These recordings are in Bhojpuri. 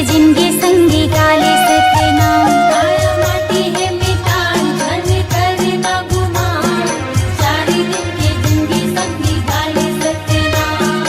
जिंदगी संगी गाले सतनाम। काया माटी है मितान धन करना गुमान, चारी दिन के जिंदगी संगी गाले सतनाम।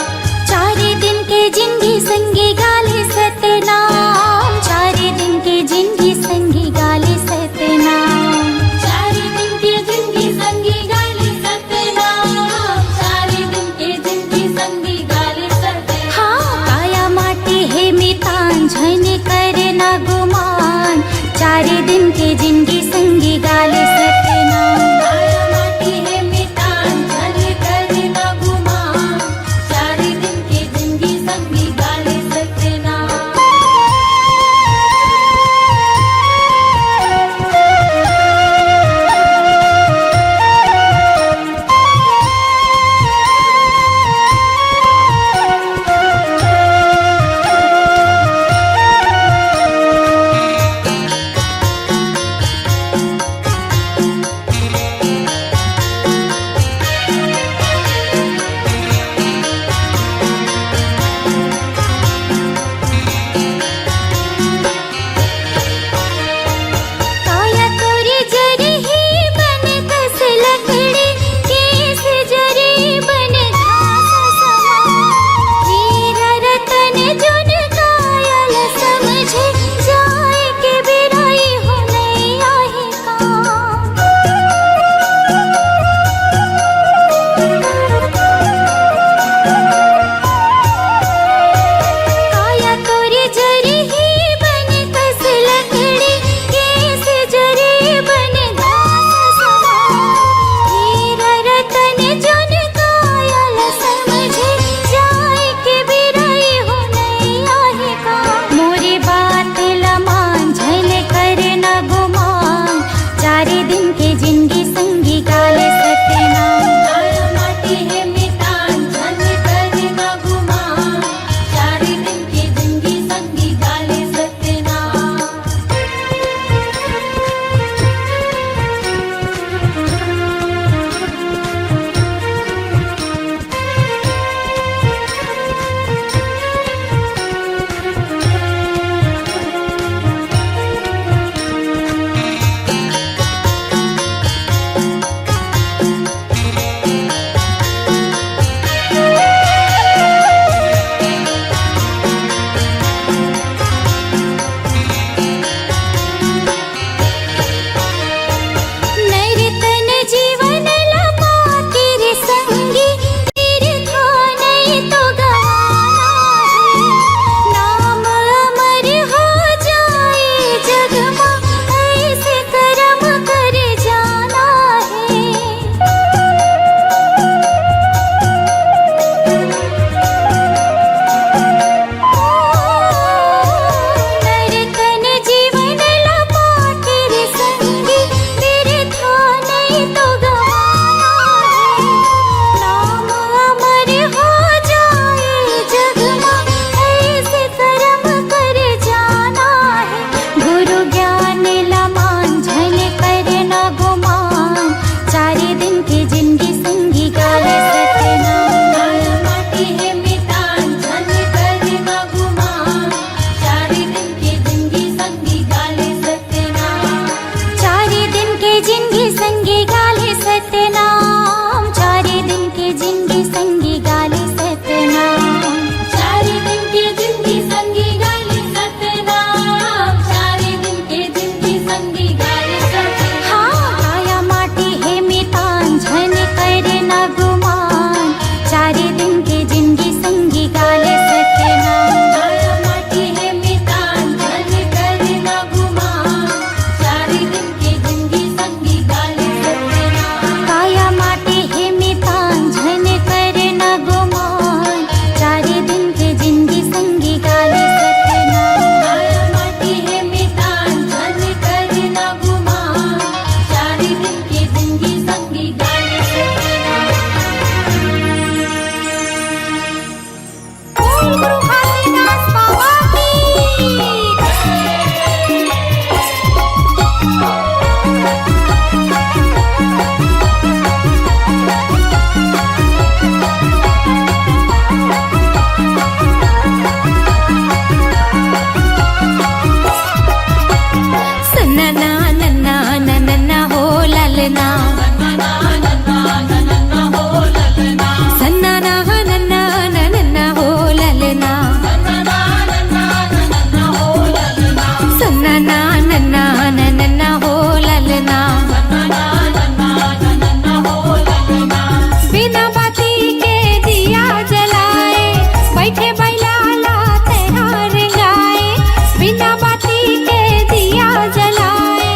चारी दिन के जिंदगी संगी गाले सतनाम, चारी दिन के जिंदगी संगी गाले सतनाम। चारी दिन के जिंदगी संगी गाले सतनाम, चारी दिन के जिंदगी संगी गाले सतनाम। हाँ काया माटी है मितान झन करना गुमान, चारी दिन के जिंदगी संगी गाले सतनाम। काया माटी है मितान झन करना गुमान, चारी दिन के जिंदगी संगी गाले सतनाम। जलाए,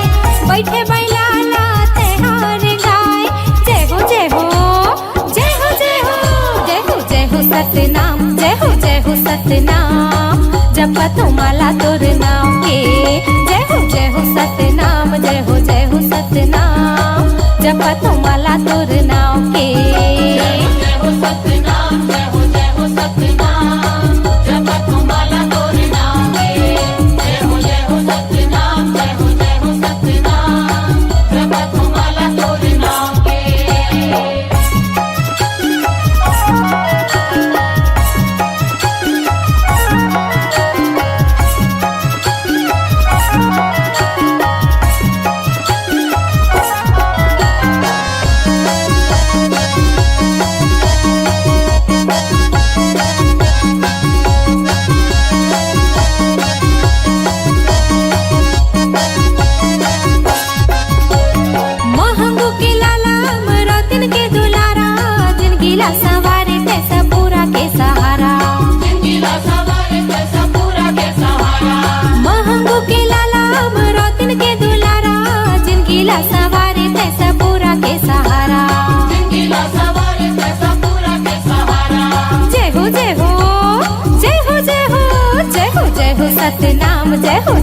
बैठे बैलाला तेहार गाय। जय हो जय हो जय हो जय हो जय हो जय हो सतनाम, जय हो सतनाम, जपा तुम्हाला तोर नाम के। जय हो सतनाम, जय हो सतनाम, जपा तुम्हाला तोर नाम के। जय हो सतनाम, जय हो सतनाम, जपा तुम्हाला तोर नाम के। जय हो सतनाम, जय हो सतनाम, जपा तुम्हाला तोर नाम के। महंगू के लाला मरोतिन के दुलारा, जिंदगीला सवारे कैसा पूरा के सहारा। जिंदगीला सवारे कैसा पूरा के सहारा। महंगू के लाला मरोतिन के दुलारा, जिंदगीला सवारे कैसा पूरा के सहारा। जिंदगीला सवारे कैसा पूरा के सहारा। जय हो जय हो जय हो जय हो जय हो जय हो सतनाम, जय हो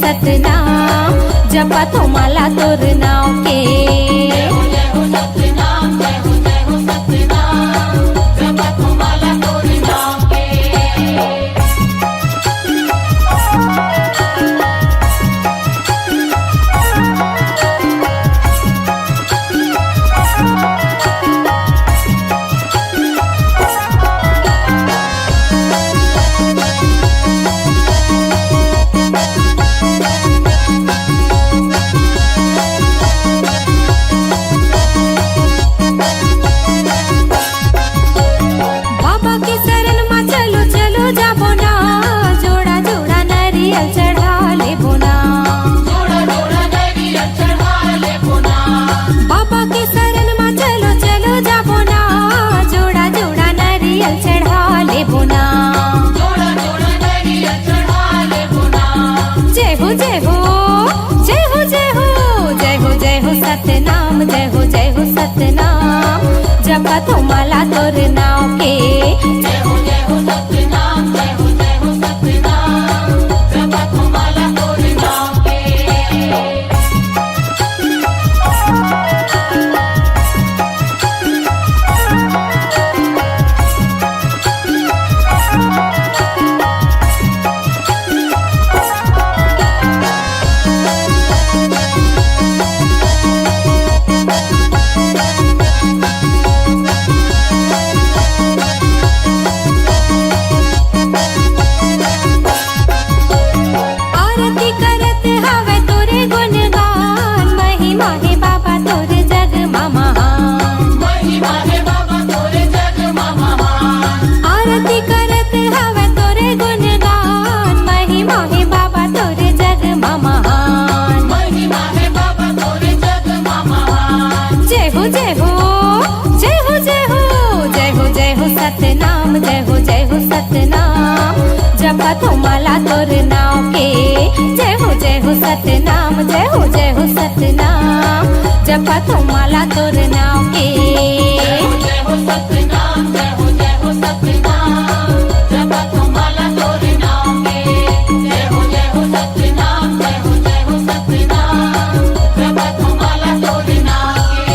सतनाम, जपा तुम्हाला तोर नाव के। जय हो सतनाम, जय हो सतनाम, जपा तुम्हाला तोर नाम के। बाबा के शरण में चलो चलो जाबो ना, जोड़ा जोड़ा नारियल चढ़ा लेबो ना। जोड़ा जोड़ा नारियल चढ़ा लेबो ना। बाबा के शरण में चलो चलो जाबो ना, जोड़ा जोड़ा नारियल चढ़ा लेबो ना। जोड़ा जोड़ा नारियल चढ़ा लेबो ना। जय हो जय हो जय हो जय हो जय हो जय हो सतनाम, जय हो सतनाम, जपा तुम्हाला तोर नाव के। जय हो सतनाम, जय हो सतनाम, जपा तुम्हाला तोर नाम के। आरती करत हवे तोरे गुणगान, महिमा है बाबा तोर जग में महान। महिमा है बाबा तोरे जग में महान। आरती करत हवे तोरे गुणगान, महिमा है बाबा तोर जग में महान। महिमा है बाबा तोरे जग में महान। जय हो जय हो जय हो जय हो जय हो जय हो सतनाम, जय हो सतनाम, जपा तुम्हाला तोर नाव के। जय हो सतनाम, जय हो सतनाम, जपा तुम्हाला तोर नाव के। जय हो सतनाम, जय हो सतनाम, जपा तुम्हाला तोर नाम के। जय हो सतनाम, जय हो सतनाम, जपा तुम्हाला तोर नाम के।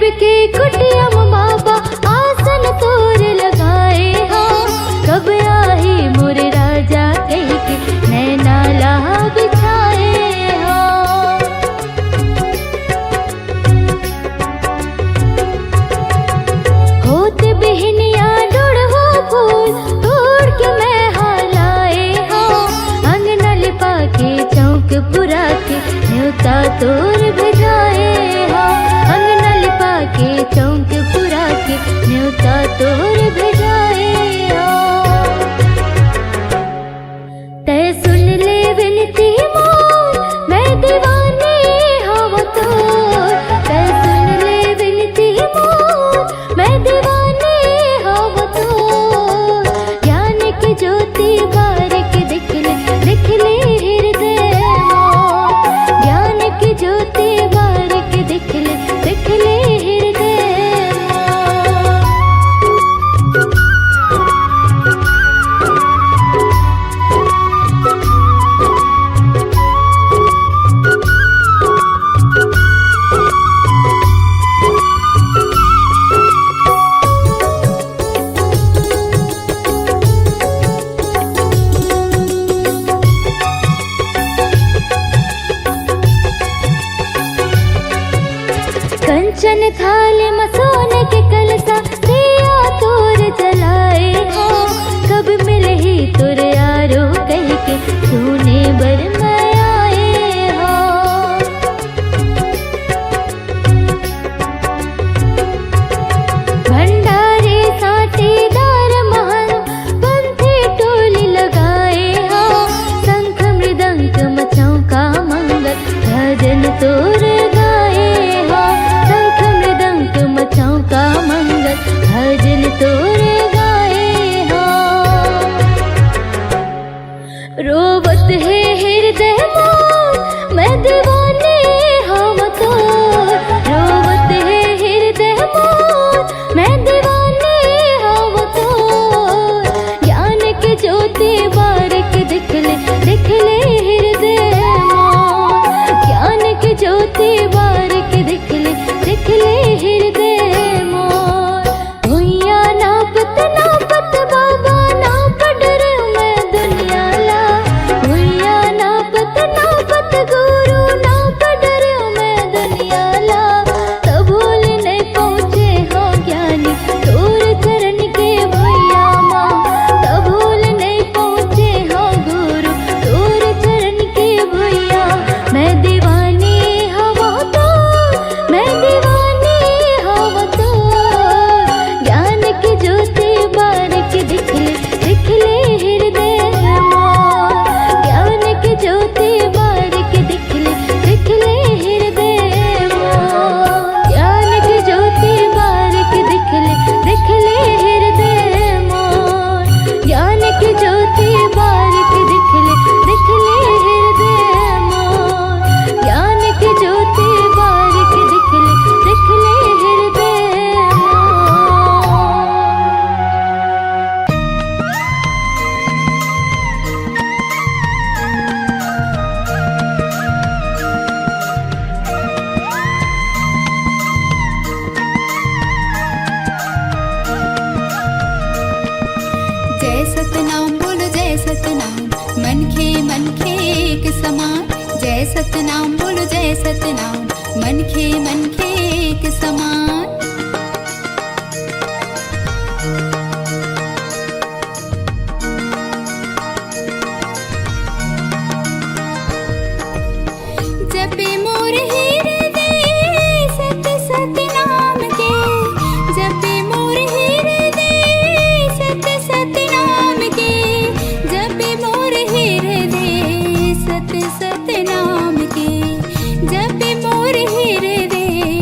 के कुटियम बाबा आसन तोर लगाए हो, कब आही मोर राजा कह के नैना लाह बिछाए हो। होत बिहनिया डोड़हो फूल तोड़ के मैं हालाए हो, अंगना लिपा के चौक पुरा के न्योता तोर भेजाए हो, अंगना लिपा के चौक पुरा के न्योता तोर भेजाए हो। तै सुन ले विनती मोर मैं दीवानी हव तोर, तै सुन ले विनती मोर मैं दीवानी हव तोर। ज्ञान की ज्योति बारिक दिख ले हृदय मोर, ज्ञान की ज्योति बारिक दिख ले हृदय मोर। कंचन थाल में सोने के कलसा दिया तोर जलाए हो, कब मिले ही तुर यारो कह के सोने बर मैं आए हो। भंडारे साटीदार महल पंथी टोली लगाए हो, शंख मृदंग मचाऊ का मंगल भजन तोर गाए हो, शंख मृदंग मचाऊ का मंगल भजन तोर गाए हो। रोवत है हृदय मोर मैं दीवानी हम तोर, रोवत है हृदय मोर मैं दीवानी हम तोर। ज्ञान की ज्योति बारिक दिख ले हृदय मोर, ज्ञान की ज्योति बारिक दिख ले हृदय मोर। भुइया नापत नापत बाबा नाप डर मैं दुनिया ला, भुइया नापत नापत गुरु नाप डर मैं दुनिया ला। तबोल नहीं पहुँचे हो ज्ञानी तोर चरण के भुइया माँ, तबोल नहीं पहुँचे हो गुरु तोर चरण के भुइया। मैं दीवानी हवा तोर, मैं दीवानी हवा तोर। ज्ञान की ज्योति बारिक दिख ले हृदय मोर, ज्ञान की ज्योति बारिक दिख ले हृदय मोर, ज्ञान की ज्योति बारिक दिख ले हृदय मोर, ज्ञान की ज्योति बारिक दिख ले हृदय मोर, ज्ञान की ज्योति बारिक दिख ले हृदय मोर। जय सतनाम बोलो जय सतनाम, मन खे एक समान। जय सतनाम बोलो जय सतनाम, मन खे एक समान। जपे मोर हृदय सत सतनाम के, जपे मोर हृदय सत सतनाम के, जपे मोर हृदय सत सतनाम के, जपे मोर हृदय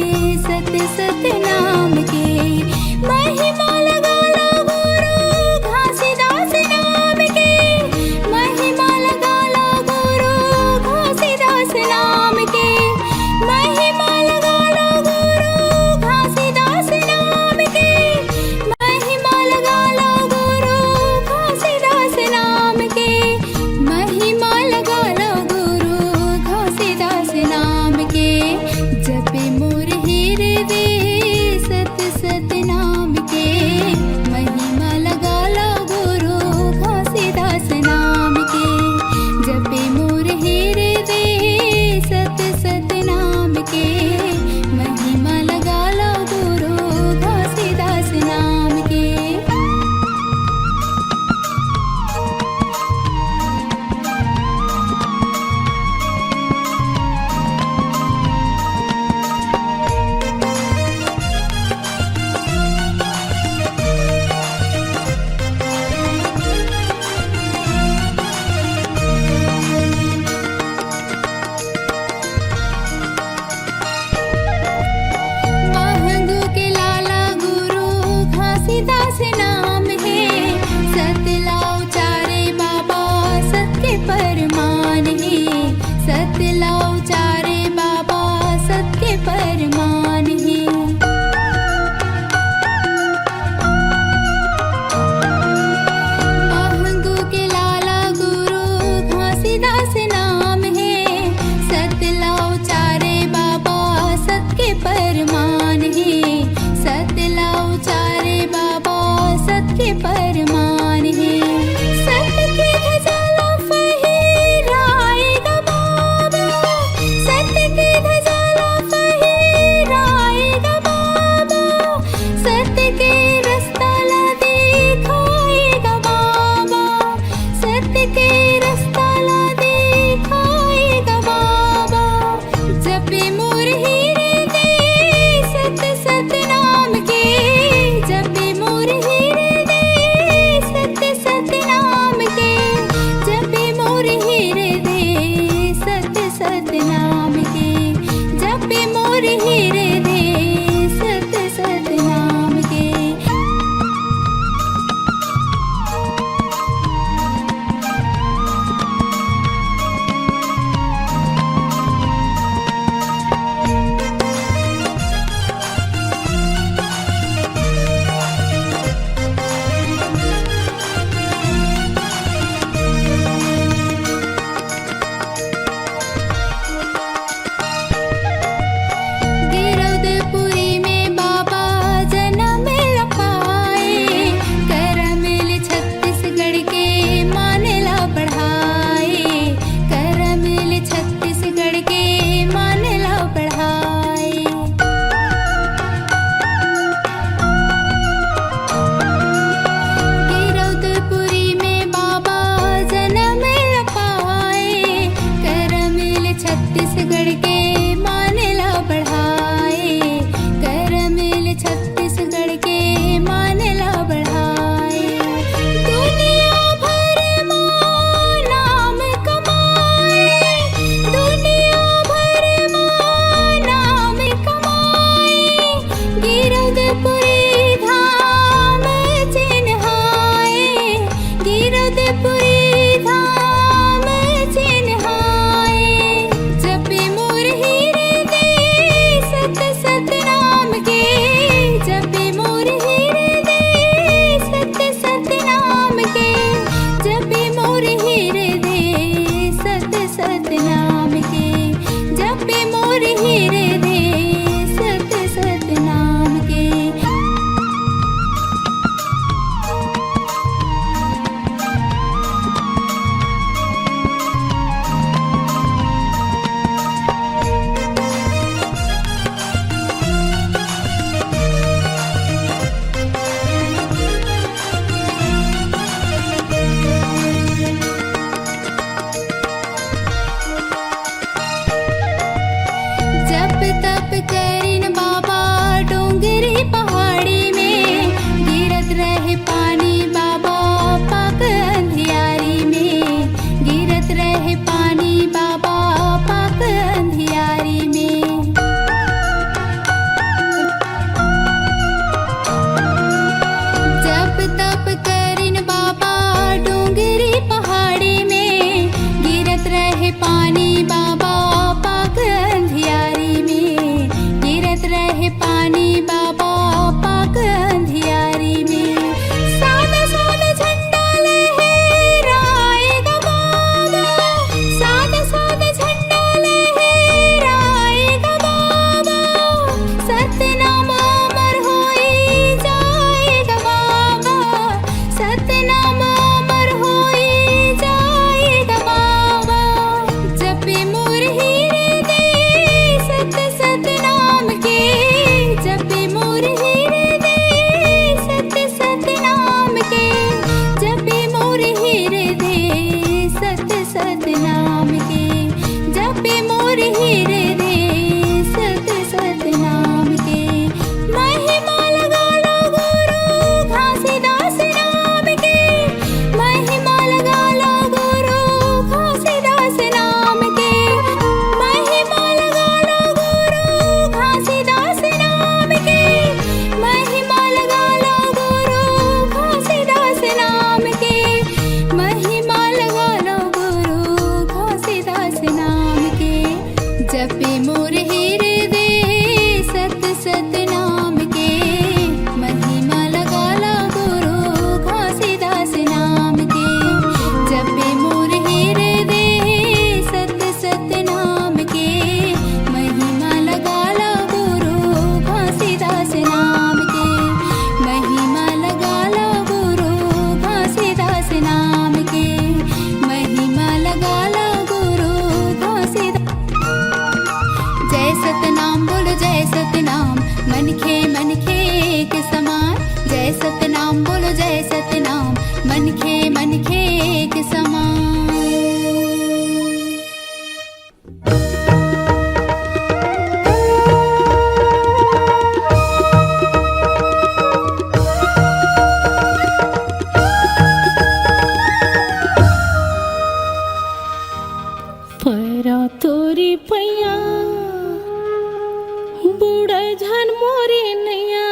बूढ़े झन मोरी नैया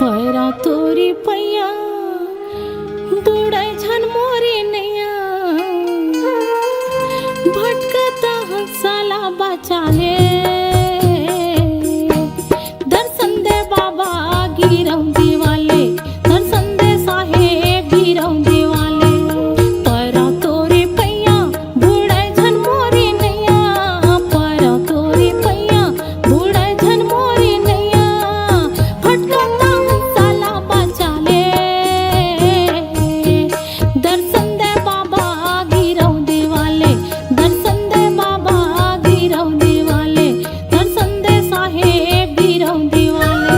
पैरा तोरी पैया बूढ़े झन मोरी नैया भटकता हंसाला बचा ले दर्शन दे बाबा गिरम दीवाले दर्शन दे साहेब गिरम दीवाले पैरा तोरी पैया बूढ़े झन मोरी नैया पैरा तोरी पैया बूढ़े झन मोरी नैया भटकता हंसाला बचा ले दर्शन दे बाबा गिरम दीवाले दर्शन दे बाबा गिरम दीवाले दर्शन दे साहेब गिरम दीवाले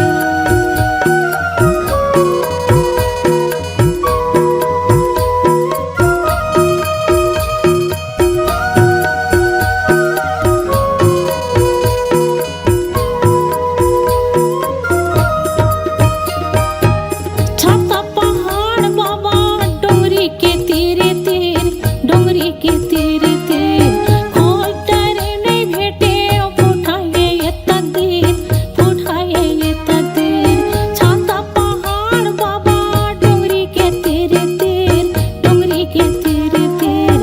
छाता पहाड़ बाबा डोंगरी के तीरे तीर डोंगरी के तीरे तीर खोल डरे नहीं भेटे फुठाए ये तकदीर फुठाए ये तकदीर छाता पहाड़ बाबा डोंगरी के तीरे तीर डोंगरी के तीरे तीर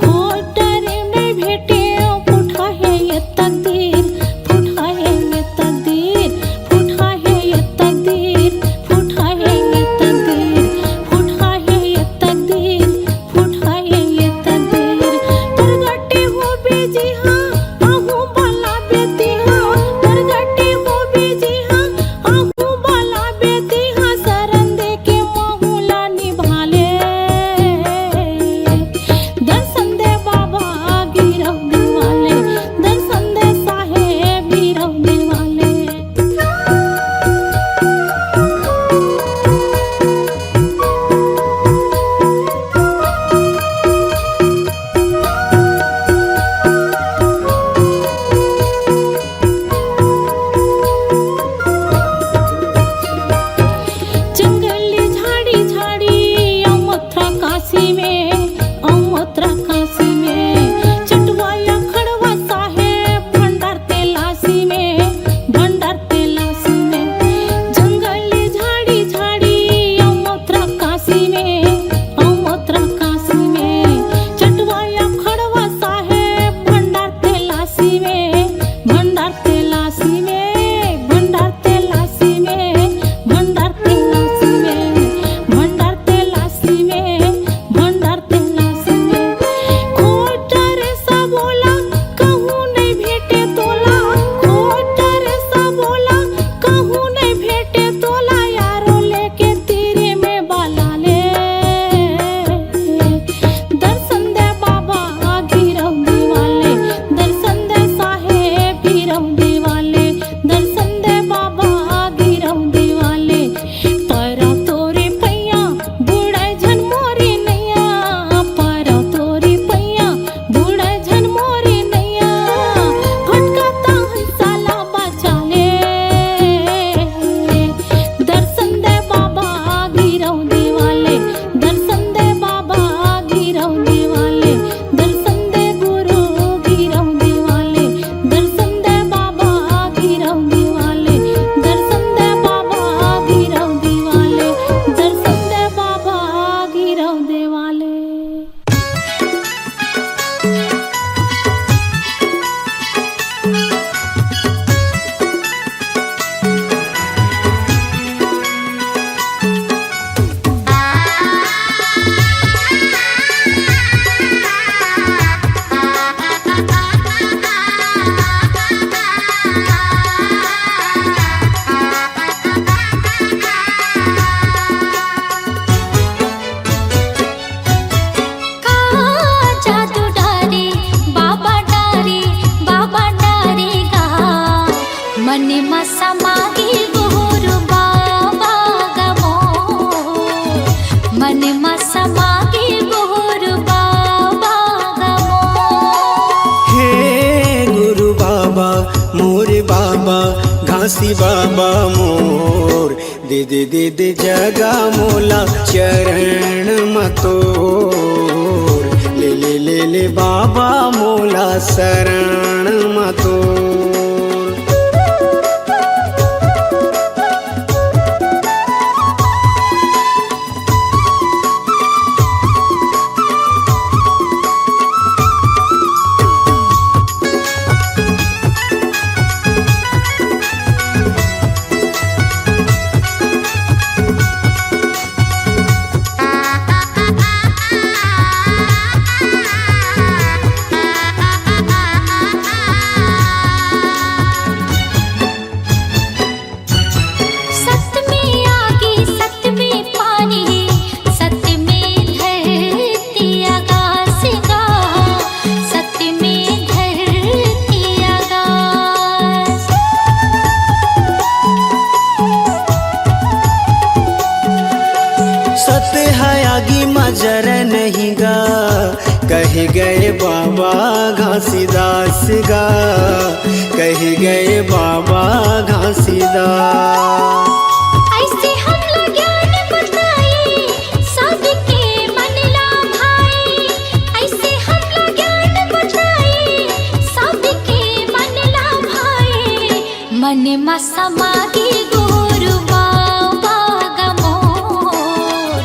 खोल डरे नहीं भेटे फुठाए ये तकदीर फुठाए ये तकदीर फुठाए ये तकदीर फुठाए ये तकदीर फुठाए ये तकदीर फुठाए ये तकदीर परगटे हो बेजी हाँ आहू बाला बेती हाँ परगटे हो बेजी हाँ आहू बाला बेती हाँ शरण दे के माहूला निभाले दर्शन दे बाबा गिरम दीवाले दर्शन दे साहेब गिरम दीवाले जंगली झाड़ी झाड़ी अमोत्रा काशी में चटवाया खड़वा साहेब भंडार तेलासी में जंगली झाड़ी झाड़ी अमोत्रा काशी में चटवाया खड़वा साहेब भंडार तेलासी में भंडार तेलासी में भंडार तेलासी में भंडार तेलासी में भंडार तेलासी में भंडार तेलासी में खोटर सा बोला कहूँ नहीं भेटे तोला खोटर सा बोला कहूँ नहीं भेटे तोला यारो लेके तीरे में बाला ले दर्शन दे बाबा गिरम दीवाले दर्शन दे साहेब गिरम दीवाले दर्शन दे बाबा गिरम दीवाले पैरा तोरी पैया बूढ़े झन मोरी नैया पैरा तोरी पैया बूढ़े झन मोरी नैया भटकता हंसाला बचा ले दर्शन दे बाबा गिरम दीवाले दर्शन दे बाबा गिरम दीवाले दर्शन दे गुरु गिरम दीवाले दर्शन दे बाबा गिरम दीवाले दर्शन दे बाबा गिरम दीवाले दर्शन दे बाबा गिरम दीवाले जादू डारी बाबा डारी गा मन मसमागी गुरु बाबा गमो मन मसमागी गुरु बाबा गमो हे गुरु बाबा मोर बाबा घासी बाबा मोर दे दे दे दे जगा मोला चरण मतोर ले ले ले ले बाबा मोला शरण मतोर घासीदास गा, कह गए बाबा घासीदास। ऐसे हमला ज्ञान बताए सबके मन ला भाए, ऐसे हमला ज्ञान बताए सबके मन ला भाए। मन मा समागे गुरु बाबा गमोर,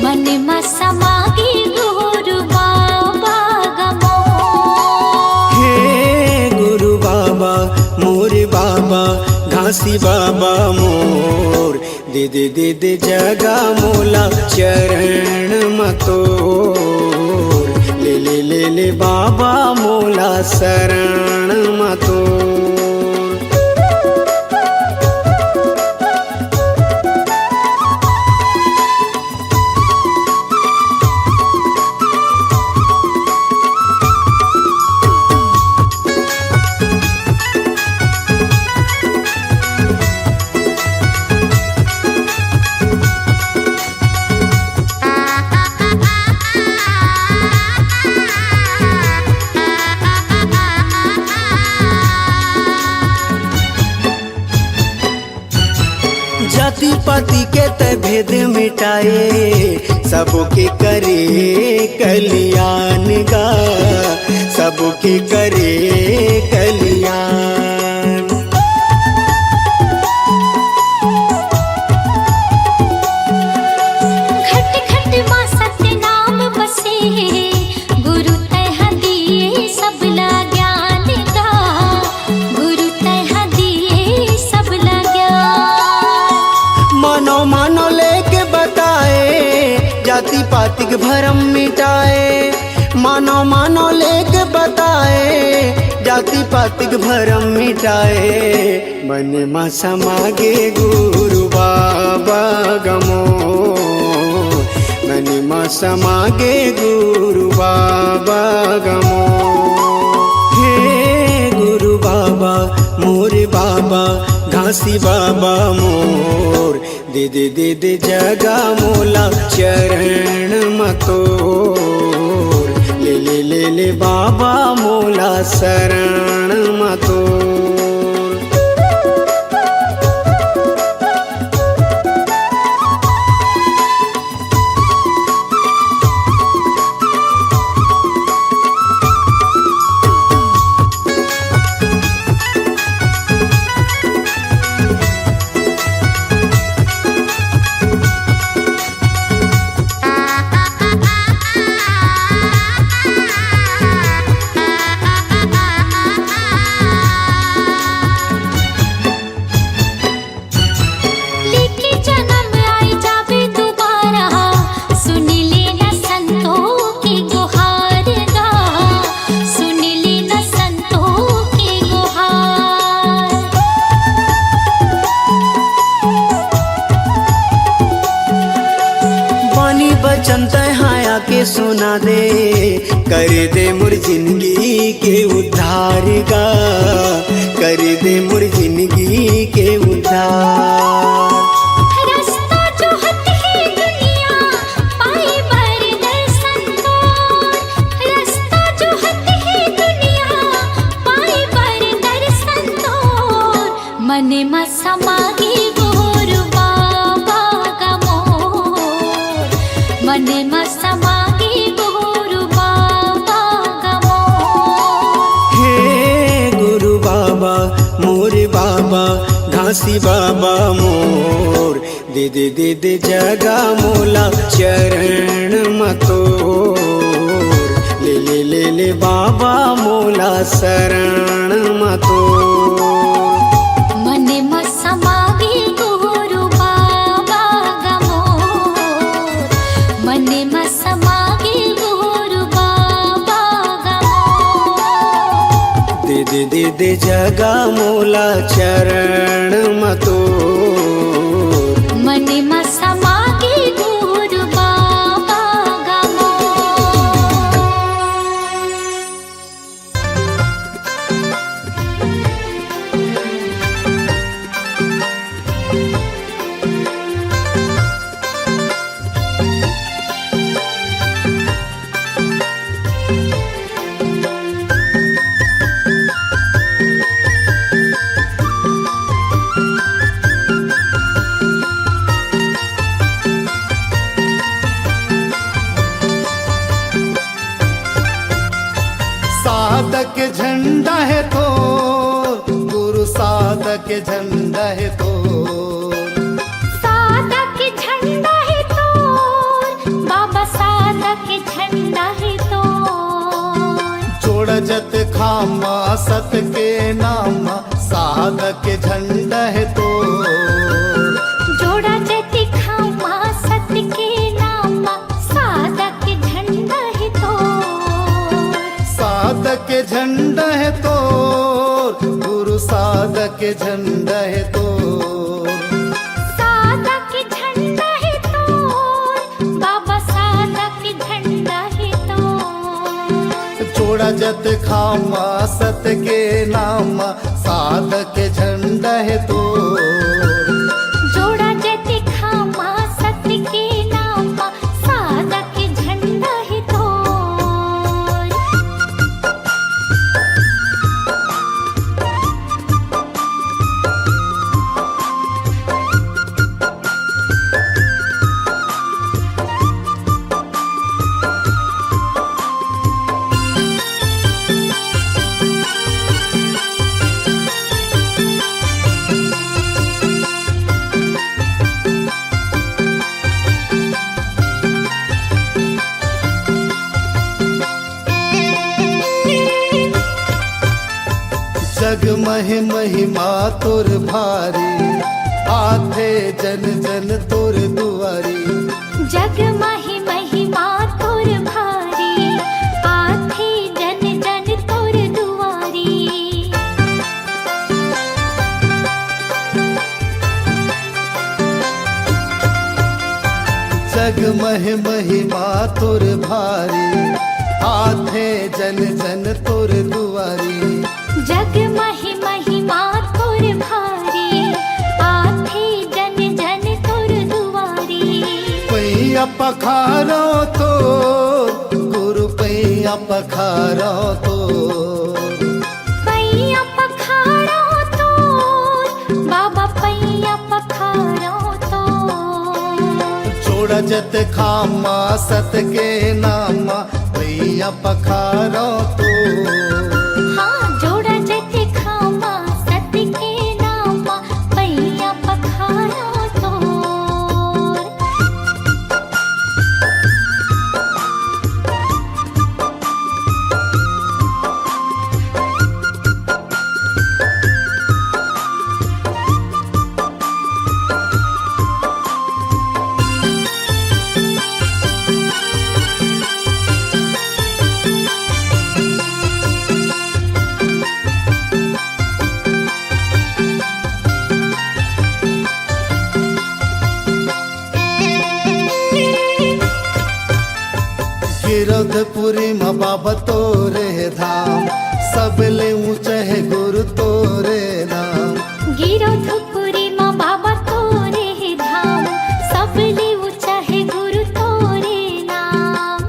मन मा समागे गुरु बाबा गमोर। हे गुरु बाबा मोरे बाबा घासी बाबा मोर, दे दे दे दे जगा मोला चरण मतोर। ले ले ले ले बाबा मोला शरण मतोर। जाति पाति के त भेद मिटाए, सबके करे कल्याण गा, सबके करे कल्याण। घट घट मा सत्य नाम बसे, गुरु तह दिए सबला ज्ञान गा, गुरु तह दिए सबला ज्ञान। मानो मानो लेके बताए, जाति पाति के भरम मिटाए। मानो मानो लेके बताए, जाति पाति के भरम मिटाए। मन मा समागे गुरु बाबा गमो, मन मा समागे गुरु बाबा गमो। हे गुरु बाबा मोरे बाबा घासी बाबा मोर, दे दे दे दे जगा मोला चरण मतोर। ले ले ले ले बाबा मोला शरण मतोर। लेके जन्म आई जावे दोबारा, सुन लेना संतों की गुहार गा, सुन लेना संतों की गुहार। बानी बचन तहाया के सुना दे, कर दे मोर जिंदगी के उद्धार गा, कर दे मोर जिंदगी के उद्धार। रास्ता जो हत है दुनिया पाए बर दर्शन तोर, रास्ता जो हत है दुनिया पाए बर दर्शन तोर। मन मा समागे गुरु बाबा गमोर, मन मा समागे गुरु बाबा गमोर। हे गुरु बाबा मोरे बाबा घासी बाबा मोर, दे दे दे दे जगा मोला चरण मतोर। ले ले ले ले बाबा मोला शरण मतोर। मन मा समागे गुरु बाबा गमोर, मन मा समागे गुरु बाबा गमोर। दे दे दे दे जगा मोला चरण मतोर। मन मा समागे गुरु बाबा गमोर। के झंडा है तो, गुरु साधक के झंडा है तो, साधक के झंडा है तो, बाबा साधक के झंडा है तो, जोड़ जत खामा सत के नाम, साधक के झंडा है तो, जोड़ा जति खामा सत के नाम, साधक के झंडा है तो, साधक के झंडा है तो, गुरु साधक के झंडा है तो, साधक के झंडा है तो, बाबा साधक के झंडा है तो, जोड़ा जत खामा सत के नाम, साधक के झंडा है तो, जोड़ा जति खामा सत के नाम, साधक के झंडा है तो। जग महि महिमा तुर भारी, आथे जन जन तुर दुआरी, जग महि महिमा तोर भारी, आथे जन जन तोर दुआरी, जग महि महिमा तुर भारी, आथे जन जन तुर दुआरी, जग महि महिमा तोर भारी, आथे जन जन तोर दुआरी, पैया पखारो तो, गुरु पैया पखारो तो, पैया पखारो तो, बाबा पैया पखारो तो, जोड़ा जत खामा सत के नाम, पैया पखारो तो, हाँ जोड़ा जति खामा सत के नाम, पैया पखारो तो। गिरधपुरी माँ बाबा तोरे धाम, सबले ऊंचा है गुरु तोरे नाम, गिरधपुरी माँ बाबा तोरे धाम, सबले ऊंचा है गुरु तोरे नाम,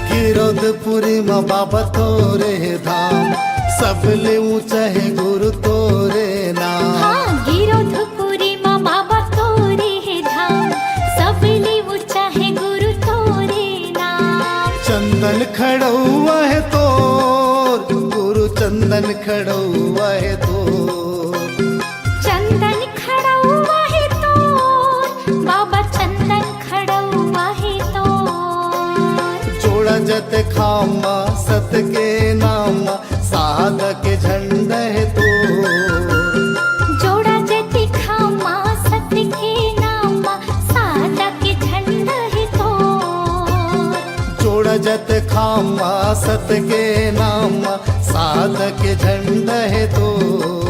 गिरधपुरी माँ बाबा तोरे धाम, सबले ऊंचा है गुरु तोरे नाम, हाँ गिरधपुरी माँ बाबा तोरे धाम, सबले ऊंचा है गुरु तोरे नाम, चंदन खड़ुआ है तो, गुरु चंदन खड़ुआ है तो, चंदन खड़ा हुआ है तो, बाबा चंदन खड़ा हुआ है तो, जोड़ा जत खामा सत के नाम, साधक के झंडा है तो, जोड़ा जति खामा सत के नाम, साधक के झंडा है तो, जोड़ा जत खामा सत के नाम, साधक के झंडा है तो।